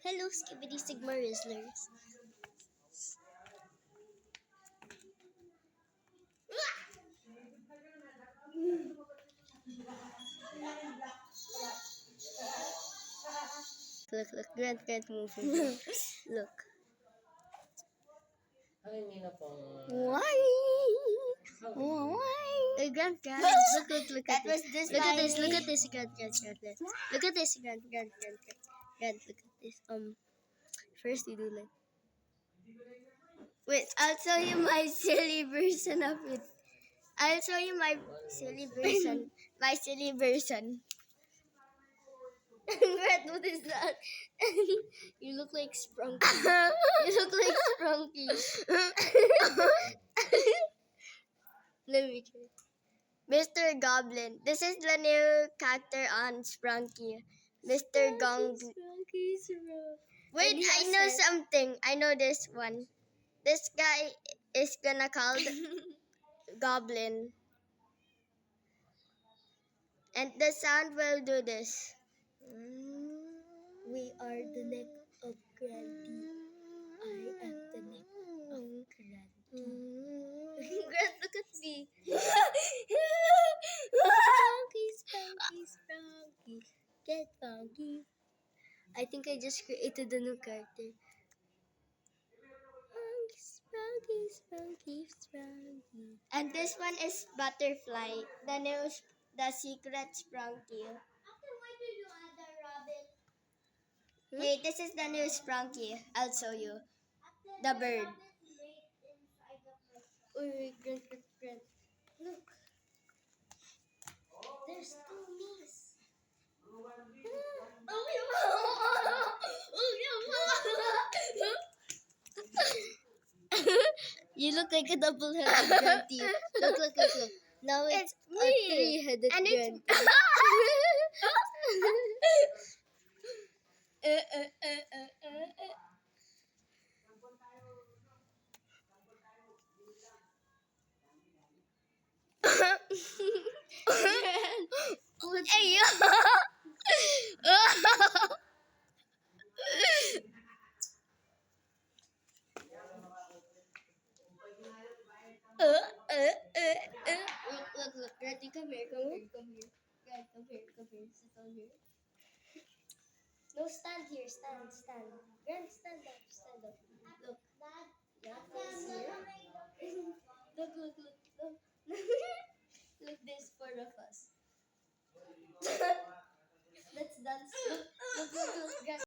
Hello, Skibidi Sigma Rizzlers. Look, Grant, move. Look. Why? Hey, Grant. Look That at was this. just Look at this, funny. Grant. Look at this, Grant, look at this. First you do like. Wait, I'll show you my silly version of it. I'll show you my silly version. My silly version. What is that? You look like Sprunky. You look like Sprunky. Let me try. Mr. Goblin. This is the new character on Sprunky. Mr. Gong. Sprunky's rough. Wait, And he I has know head. something. I know this one. This guy is gonna call Goblin. And the sound will do this. We are the neck of Granty. I am the neck of Granty. Grant, look at me. Sprunky. Get funky. I think I just created a new character. Sprunky. And this one is Butterfly. The secret Sprunky. Hey, this is the new Sprunky. I'll show you. The bird. Wait, Grant. Look. There's two knees. You look like a double-headed Granty. Look. Now it's It's a me. three-headed And it's Granty. Hey, yo. Look, Granty, come here. Grant, come here. Sit down here. No, stand here. Stand. Grant, stand up. Look. Yeah, face here. Look. Look, there's four of us. Let's dance. Look, Grant.